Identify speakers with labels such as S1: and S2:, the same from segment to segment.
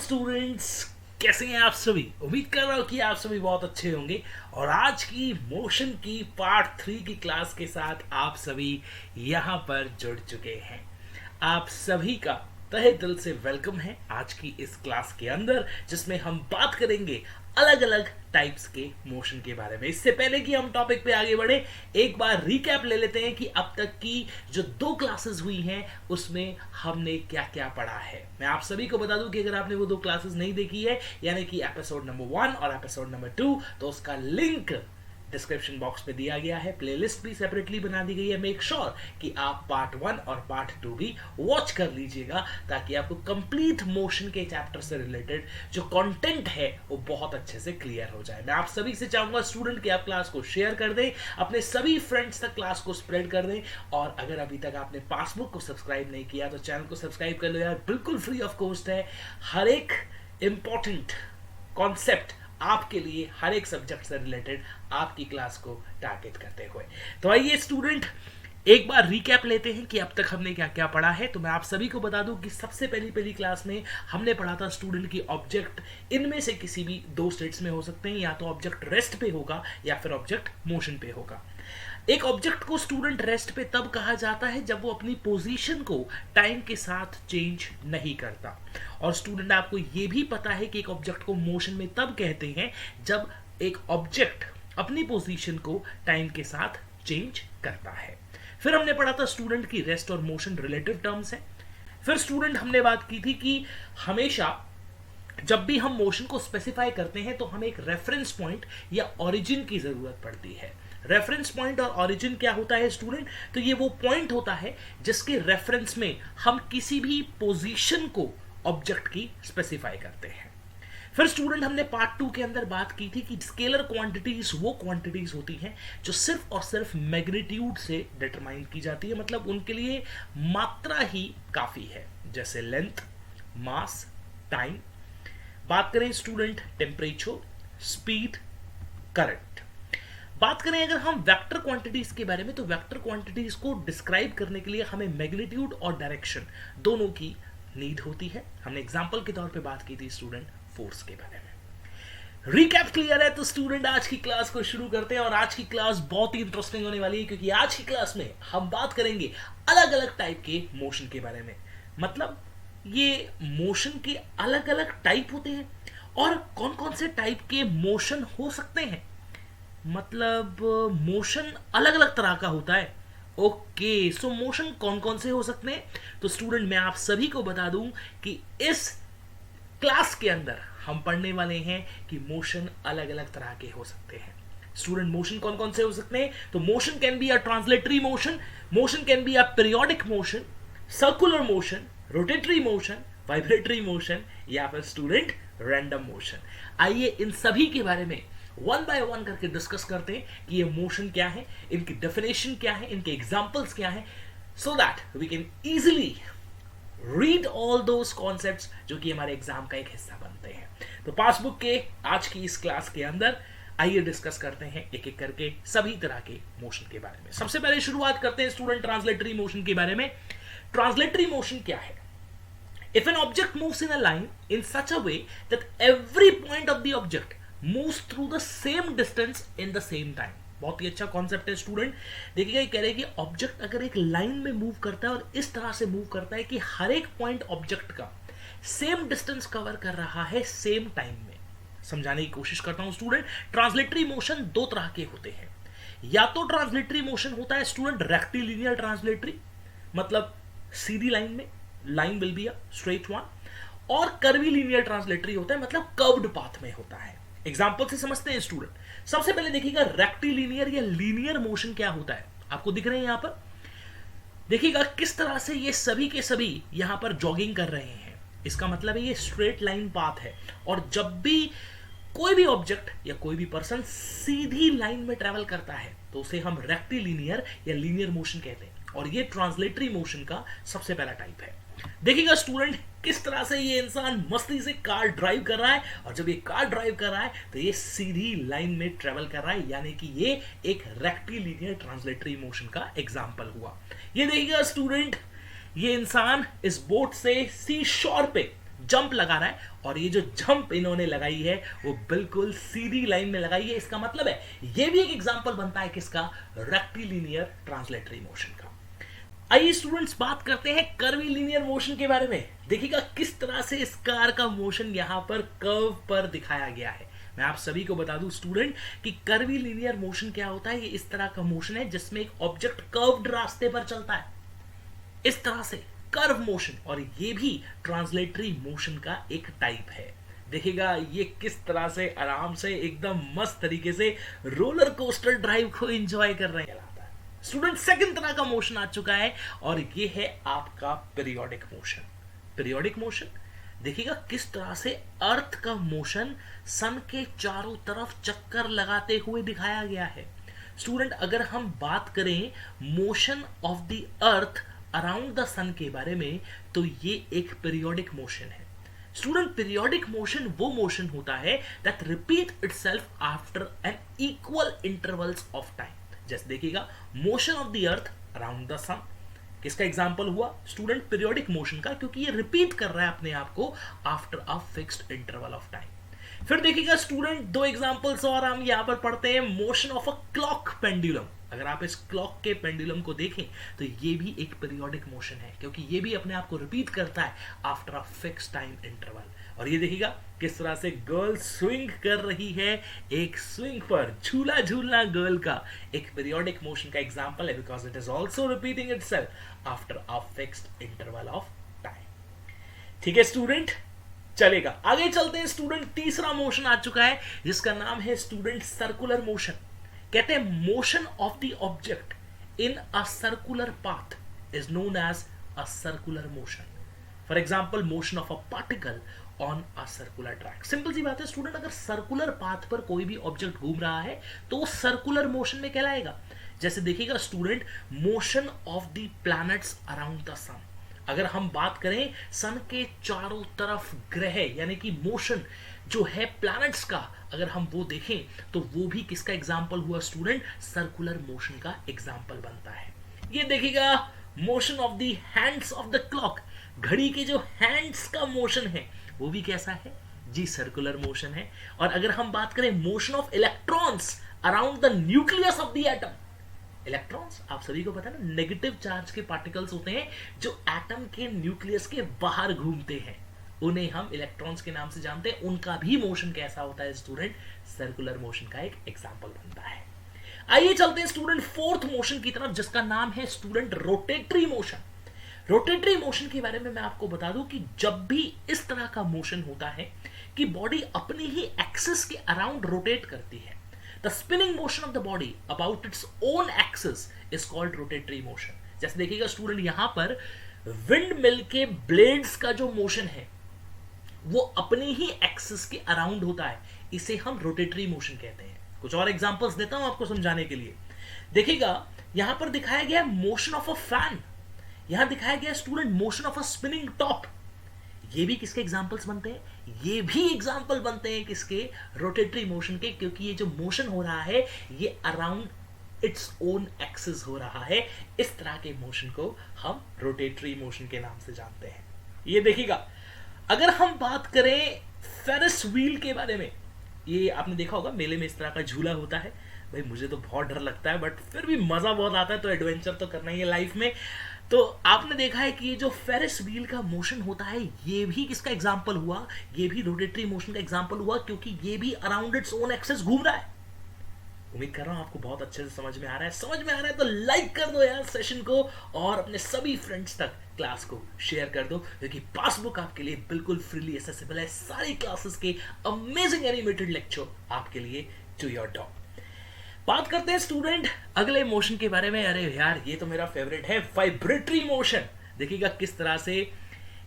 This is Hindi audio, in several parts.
S1: स्टूडेंट्स, कैसे हैं आप सभी। उम्मीद कर रहा हूँ कि आप सभी बहुत अच्छे होंगे। और आज की मोशन की पार्ट 3 की क्लास के साथ आप सभी यहाँ पर जुड़ चुके हैं। आप सभी का तहे दिल से वेलकम है आज की इस क्लास के अंदर, जिसमें हम बात करेंगे अलग अलग टाइप्स के मोशन के बारे में। इससे पहले कि हम टॉपिक पे आगे बढ़े, एक बार रिकैप ले लेते हैं कि अब तक की जो 2 क्लासेस हुई हैं उसमें हमने क्या क्या पढ़ा है। मैं आप सभी को बता दूं कि अगर आपने वो 2 क्लासेस नहीं देखी है, यानी कि एपिसोड नंबर 1 और एपिसोड नंबर 2, तो उसका लिंक डिस्क्रिप्शन बॉक्स में दिया गया है। प्लेलिस्ट भी सेपरेटली बना दी गई है। मेक श्योर कि आप पार्ट 1 और पार्ट 2 भी वॉच कर लीजिएगा, ताकि आपको कंप्लीट मोशन के चैप्टर से रिलेटेड जो कंटेंट है वो बहुत अच्छे से क्लियर हो जाए। मैं आप सभी से चाहूंगा स्टूडेंट कि आप क्लास को शेयर कर दें, अपने सभी फ्रेंड्स तक क्लास को स्प्रेड कर दें। और अगर अभी तक आपने पासबुक को सब्सक्राइब नहीं किया तो चैनल को सब्सक्राइब कर लो यार, बिल्कुल फ्री ऑफ कॉस्ट है। हर एक इंपॉर्टेंट कॉन्सेप्ट आपके लिए, हर एक सब्जेक्ट से रिलेटेड आपकी क्लास को टारगेट करते हुए। तो आइए स्टूडेंट, एक बार रिकैप लेते हैं कि अब तक हमने क्या क्या पढ़ा है। तो मैं आप सभी को बता दूं कि सबसे पहली क्लास में हमने पढ़ा था स्टूडेंट की ऑब्जेक्ट इनमें से किसी भी 2 स्टेट्स में हो सकते हैं, या तो ऑब्जेक्ट रेस्ट पे होगा या फिर ऑब्जेक्ट मोशन पे होगा। एक ऑब्जेक्ट को स्टूडेंट रेस्ट पे तब कहा जाता है जब वो अपनी पोजीशन को टाइम के साथ चेंज नहीं करता। और स्टूडेंट आपको ये भी पता है कि एक ऑब्जेक्ट को मोशन में तब कहते हैं जब एक ऑब्जेक्ट अपनी पोजीशन को टाइम के साथ चेंज करता है। फिर हमने पढ़ा था स्टूडेंट की रेस्ट और मोशन रिलेटिव टर्म्स है। फिर स्टूडेंट हमने बात की थी कि हमेशा जब भी हम मोशन को स्पेसिफाई करते हैं तो हमें एक रेफरेंस पॉइंट या ओरिजिन की जरूरत पड़ती है। रेफरेंस पॉइंट और ओरिजिन क्या होता है स्टूडेंट? तो ये वो पॉइंट होता है जिसके रेफरेंस में हम किसी भी पोजीशन को ऑब्जेक्ट की स्पेसिफाई करते हैं। फिर स्टूडेंट हमने पार्ट 2 के अंदर बात की थी कि स्केलर क्वांटिटीज वो क्वांटिटीज होती हैं जो सिर्फ और सिर्फ मैग्नीट्यूड से डिटरमाइन की जाती है, मतलब उनके लिए मात्रा ही काफी है, जैसे लेंथ, मास, टाइम। बात करें स्टूडेंट टेम्परेचर, स्पीड, करंट। बात करें अगर हम वेक्टर क्वांटिटीज के बारे में, तो वेक्टर क्वांटिटीज को डिस्क्राइब करने के लिए हमें मैग्नीट्यूड और डायरेक्शन दोनों की नीड होती है। हमने एग्जांपल के तौर पे बात की थी स्टूडेंट फोर्स के बारे में। रिकैप क्लियर है तो स्टूडेंट आज की क्लास को शुरू करते हैं। और आज की क्लास बहुत ही इंटरेस्टिंग होने वाली है, क्योंकि आज की क्लास में हम बात करेंगे अलग अलग टाइप के मोशन के बारे में। मतलब ये मोशन के अलग अलग टाइप होते हैं और कौन कौन से टाइप के मोशन हो सकते हैं। मतलब मोशन अलग अलग तरह का होता है। ओके, सो मोशन कौन कौन से हो सकते हैं? तो स्टूडेंट मैं आप सभी को बता दूं कि इस क्लास के अंदर हम पढ़ने वाले हैं कि मोशन अलग अलग तरह के हो सकते हैं। स्टूडेंट मोशन कौन कौन से हो सकते हैं? तो motion can be a translatory motion, motion can be a periodic motion, circular motion, rotatory motion, vibratory motion, या फिर स्टूडेंट रैंडम मोशन। आइए इन सभी के बारे में वन बाय वन करके डिस्कस करते हैं कि ये मोशन क्या है, इनकी डेफिनेशन क्या है, इनके एग्जांपल्स क्या है, so that we can easily read all those concepts जो कि हमारे एग्जाम का एक हिस्सा बनते हैं। तो पासबुक के आज की इस क्लास के अंदर आइए डिस्कस करते हैं एक एक करके सभी तरह के मोशन के बारे में। सबसे पहले शुरुआत करते हैं स्टूडेंट ट्रांसलेटरी मोशन के बारे में। ट्रांसलेटरी मोशन क्या है? If an object moves in a line in such a way that every point of the object moves through the same distance in the same time। बहुत ही अच्छा कॉन्सेप्ट है स्टूडेंट। देखिएगा ये कह रहे हैं कि ऑब्जेक्ट अगर एक लाइन में मूव करता है और इस तरह से मूव करता है कि हर एक पॉइंट ऑब्जेक्ट का सेम डिस्टेंस कवर कर रहा है सेम टाइम में। समझाने की कोशिश करता हूं स्टूडेंट। ट्रांसलेटरी मोशन 2 तरह के होते हैं। या तो ट्रांसलेटरी मोशन होता है स्टूडेंट रेक्टिलिनियर ट्रांसलेटरी, मतलब सीधी लाइन में, line will be a straight one. और कर्वीलिनियर ट्रांसलेटरी होता है, मतलब कर्व्ड पाथ में होता है। एग्जांपल से समझते हैं स्टूडेंट। सबसे पहले देखिएगा रेक्टिलिनियर या लीनियर मोशन क्या होता है। आपको दिख रहे हैं यहां पर, देखिएगा किस तरह से ये सभी के सभी यहां पर जॉगिंग कर रहे हैं। इसका मतलब है ये स्ट्रेट लाइन पाथ है। और जब भी कोई भी ऑब्जेक्ट या कोई भी पर्सन सीधी लाइन में ट्रेवल करता है तो उसे हम रेक्टिलिनियर या लीनियर मोशन कहते हैं। और ये ट्रांसलेटरी मोशन का सबसे पहला टाइप है। देखिएगा स्टूडेंट किस तरह से ये इंसान मस्ती से कार ड्राइव कर रहा है, और जब ये कार ड्राइव कर रहा है तो ये सीधी लाइन में ट्रेवल कर रहा है, यानी कि ये एक रेक्टिलिनियर ट्रांसलेटरी मोशन का एग्जांपल हुआ। ये देखिएगा स्टूडेंट, ये इंसान इस बोट से सी शोर पे जंप लगा रहा है और ये जो जंप इन्होंने लगाई है वो बिल्कुल सीधी लाइन में लगाई है। इसका मतलब है ये भी एक एग्जांपल बनता है किसका, रेक्टिलिनियर ट्रांसलेटरी मोशन का। आइए स्टूडेंट्स बात करते हैं कर्वीलिनियर मोशन के बारे में। देखिएगा किस तरह से इस कार का मोशन यहां पर कर्व पर दिखाया गया है। मैं आप सभी को बता दूं स्टूडेंट कि कर्वीलिनियर मोशन क्या होता है। ये इस तरह का मोशन है जिसमें एक ऑब्जेक्ट कर्व्ड रास्ते पर चलता है, इस तरह से कर्व मोशन, और ये भी ट्रांसलेटरी मोशन का एक टाइप है। देखिएगा ये किस तरह से आराम से एकदम मस्त तरीके से रोलर कोस्टर ड्राइव को एंजॉय कर रहे हैं। स्टूडेंट सेकंड तरह का मोशन आ चुका है और ये है आपका पीरियोडिक मोशन। पीरियोडिक मोशन देखिएगा किस तरह से अर्थ का मोशन सन के चारों तरफ चक्कर लगाते हुए दिखाया गया है। स्टूडेंट अगर हम बात करें motion of the earth around the sun के बारे में तो ये एक पीरियोडिक मोशन है। स्टूडेंट पीरियोडिक मोशन वो मोशन होता है that repeat itself after an equal intervals of time. जैसे देखिएगा motion of the earth around the sun, किसका एग्जांपल हुआ स्टूडेंट, पीरियोडिक मोशन का, क्योंकि ये रिपीट कर रहा है अपने आप को after a fixed interval of time. फिर देखिएगा स्टूडेंट दो एग्जांपल्स और हम यहां पर पढ़ते हैं। Motion of a clock pendulum, अगर आप इस क्लॉक के पेंडुलम को देखें तो ये भी एक पीरियोडिक मोशन है क्योंकि ये भी अपने आप को रिपीट करता है after a fixed time interval. और ये देखिएगा किस तरह से गर्ल स्विंग कर रही है, एक स्विंग पर झूला झूलना गर्ल का एक पीरियोडिक मोशन का एग्जांपल है because it is also repeating itself after a fixed interval of time. ठीक है स्टूडेंट, चलेगा आगे चलते हैं स्टूडेंट। तीसरा मोशन आ चुका है जिसका नाम है स्टूडेंट सर्कुलर मोशन। कहते हैं motion of the object in a circular path is known as a circular motion. For example motion of a particle on a circular track. Simple सी बात है स्टूडेंट, अगर सर्कुलर पाथ पर कोई भी ऑब्जेक्ट घूम रहा है तो वो सर्कुलर मोशन में कहलाएगा। जैसे देखिएगा student motion of the planets around the sun, अगर हम बात करें सन के चारों तरफ ग्रह यानी कि मोशन जो है प्लैनेट्स का, अगर हम वो देखें तो वो भी किसका एग्जाम्पल हुआ स्टूडेंट, सर्कुलर मोशन का एग्जाम्पल बनता है। ये देखिएगा motion of the hands of the clock, घड़ी के जो हैंड्स का मोशन है वो भी कैसा है जी, सर्कुलर मोशन है। और अगर हम बात करें motion of electrons around the nucleus of the atom, electrons आप सभी को पता है ना, नेगेटिव चार्ज के पार्टिकल्स होते हैं जो एटम के न्यूक्लियस के बाहर घूमते हैं, उन्हें हम इलेक्ट्रॉन्स के नाम से जानते हैं। उनका भी मोशन कैसा होता है स्टूडेंट, सर्कुलर मोशन का एक एग्जांपल बनता है। आइए चलते हैं स्टूडेंट फोर्थ मोशन की तरफ जिसका नाम है student rotatory motion. Rotatory motion के बारे में मैं आपको बता दूं कि जब भी इस तरह का मोशन होता है कि बॉडी अपनी ही एक्सिस के अराउंड रोटेट करती है, the spinning motion of the body about its own axis is called rotatory motion. जैसे देखिएगा स्टूडेंट यहां पर विंड मिल के ब्लेड्स का जो मोशन है वो अपनी ही एक्सिस के अराउंड होता है, इसे हम रोटेटरी मोशन कहते हैं। कुछ और एग्जांपल्स देता हूं आपको समझाने के लिए। देखिएगा यहां पर दिखाया गया मोशन ऑफ अ फैन, यहां दिखाया गया student motion of a spinning top. ये भी किसके एग्जांपल्स बनते हैं, ये भी एग्जांपल बनते हैं किसके, रोटेटरी मोशन के, क्योंकि ये जो मोशन हो रहा है ये अराउंड इट्स ओन एक्सिस हो रहा है। इस तरह के मोशन को हम रोटेटरी मोशन के नाम से जानते हैं। ये देखिएगा अगर हम बात करें फेरिस व्हील के बारे में, ये आपने देखा होगा मेले में इस तरह का झूला होता है। भाई मुझे तो बहुत डर लगता है बट फिर भी मजा बहुत आता है, तो एडवेंचर तो करना ही है लाइफ में। तो आपने देखा है कि ये जो फेरिस व्हील का मोशन होता है ये भी किसका एग्जांपल हुआ, ये भी रोटेटरी मोशन का एग्जांपल हुआ, क्योंकि ये भी अराउंड इट्स ओन एक्सिस घूम रहा है। उम्मीद कर रहा हूं आपको बहुत अच्छे से समझ में आ रहा है। समझ में आ रहा है तो लाइक कर दो यार सेशन को और अपने सभी फ्रेंड्स तक क्लास को शेयर कर दो, क्योंकि पासबुक आपके लिए बिल्कुल फ्रीली एक्सेसिबल है। सारी क्लासेस के अमेजिंग एनिमेटेड लेक्चर आपके लिए टू योर डोर। बात करते हैं स्टूडेंट अगले मोशन के बारे में। अरे यार ये तो मेरा फेवरेट है, वाइब्रेटरी मोशन। देखिएगा किस तरह से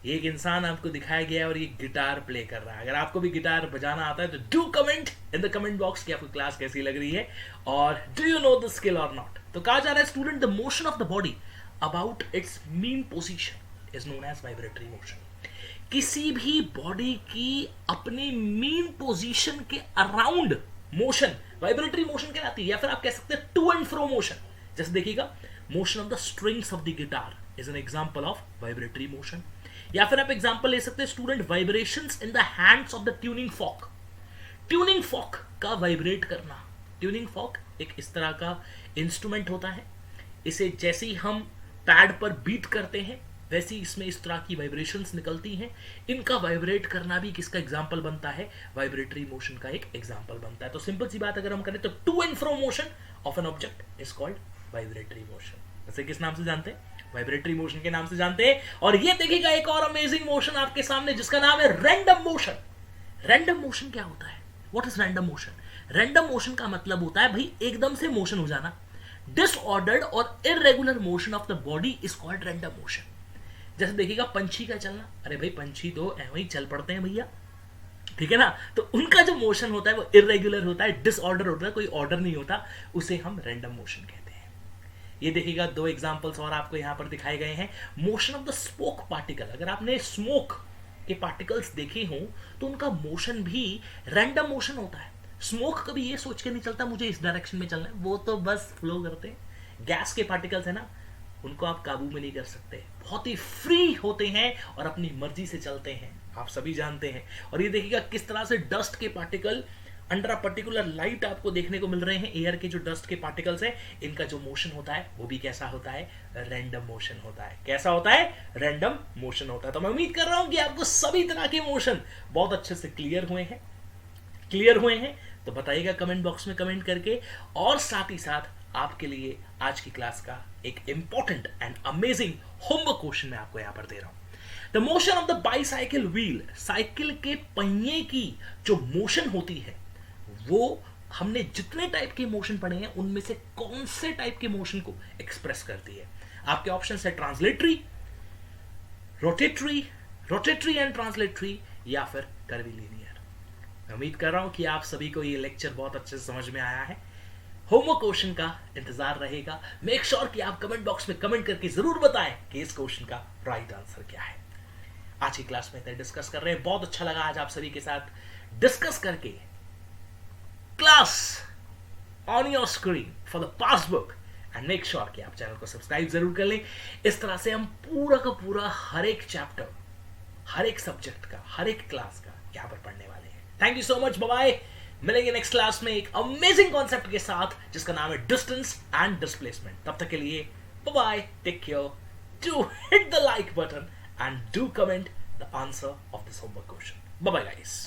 S1: एक इंसान आपको दिखाया गया है और ये गिटार प्ले कर रहा है। अगर आपको भी गिटार बजाना आता है तो do comment in the comment box कि आपको क्लास कैसी लग रही है और do you know the skill और नॉट। तो कहा जा रहा है student the motion of the body about its mean position is known as vibratory motion. किसी भी बॉडी की अपनी मीन पोजीशन के अराउंड मोशन वाइब्रेटरी मोशन कहलाती है, या फिर आप कह सकते हैं टू एंड फ्रो मोशन। जैसे देखिएगा motion of the strings of the guitar is an example of vibratory motion. या फिर आप एग्जांपल ले सकते हैं student, vibrations in the hands of the tuning fork. Tuning fork का वाइब्रेट करना। ट्यूनिंग फॉक एक इस तरह का इंस्ट्रूमेंट होता है, इसे जैसे ही हम पैड पर बीट करते हैं वैसे ही इसमें इस तरह की वाइब्रेशंस निकलती हैं। इनका वाइब्रेट करना भी किसका एग्जांपल बनता है? वाइब्रेटरी मोशन का एक एग्जांपल बनता है। तो सिंपल सी बात अगर हम करें तो to and fro motion of an object is called vibratory motion. वैसे किस नाम से जानते हैं? वाइब्रेटरी मोशन के नाम से जानते हैं। और ये देखिएगा एक और अमेजिंग मोशन आपके सामने जिसका नाम है रैंडम मोशन। रैंडम मोशन क्या होता है? What is random motion? Random motion का मतलब होता है भाई एकदम से मोशन हो जाना। डिसऑर्डर्ड और irregular motion of the body is called random motion. जैसे देखिएगा पंछी का चलना, अरे भाई पंछी तो ऐसे ही चल पड़ते हैं भैया, ठीक है ना। तो उनका जो मोशन होता है वो इरेगुलर होता है, डिसऑर्डर होता है, कोई ऑर्डर नहीं होता, उसे हम रैंडम मोशन कहते हैं। ये देखिएगा दो एग्जांपल्स और आपको यहां पर दिखाए गए हैं। Motion of the smoke particle, अगर आपने स्मोक के पार्टिकल्स देखे हों तो उनका मोशन भी रैंडम मोशन होता है। स्मोक कभी ये सोच के नहीं चलता मुझे इस डायरेक्शन में चलना है, वो तो बस फ्लो करते हैं। गैस के पार्टिकल्स है ना, उनको आप काबू में नहीं कर सकते, बहुत ही फ्री होते हैं और अपनी मर्जी से चलते हैं, आप सभी जानते हैं। और ये देखिएगा किस तरह से डस्ट के particle under a particular light आपको देखने को मिल रहे हैं। एयर के जो डस्ट के पार्टिकल्स हैं इनका जो मोशन होता है वो भी कैसा होता है? रैंडम मोशन होता है। कैसा होता है? रैंडम मोशन होता है। तो मैं उम्मीद कर रहा हूं कि आपको सभी तरह के मोशन बहुत अच्छे से क्लियर हुए हैं। तो बताइएगा कमेंट बॉक्स में कमेंट करके। और साथ ही साथ आपके लिए आज की क्लास का एक important and amazing homework question मैं आपको यहां पर दे रहा हूं। The motion of the bicycle wheel, cycle के पहिए की जो मोशन होती है वो हमने जितने टाइप के मोशन पढ़े हैं उनमें से कौन से टाइप के मोशन को एक्सप्रेस करती है? आपके ऑप्शन है ट्रांसलेटरी, रोटेटरी एंड ट्रांसलेटरी, या फिर कर्वीलिनियर। मैं उम्मीद कर रहा हूं कि आप सभी को ये लेक्चर बहुत अच्छे से समझ में आया है। होमवर्क क्वेश्चन का इंतजार रहेगा। मेक श्योर कि आप कमेंट बॉक्स में कमेंट करके जरूर बताएं कि इस क्वेश्चन का राइट आंसर क्या है। आज की क्लास में डिस्कस कर रहे हैं, बहुत अच्छा लगा आज आप सभी के साथ डिस्कस करके। Class on your screen for the passbook and make sure कि आप चैनल को सब्सक्राइब जरूर कर लें। इस तरह से हम पूरा का पूरा हर एक चैप्टर, हर एक सब्जेक्ट का, हर एक क्लास का यहां पर पढ़ने वाले हैं। Thank you so much, bye bye. मिलेंगे नेक्स्ट क्लास में एक अमेजिंग कॉन्सेप्ट के साथ जिसका नाम है डिस्टेंस एंड डिस्प्लेसमेंट। तब तक के लिए bye bye, take care, do hit the like button and do comment the answer of this homework question. Bye bye guys.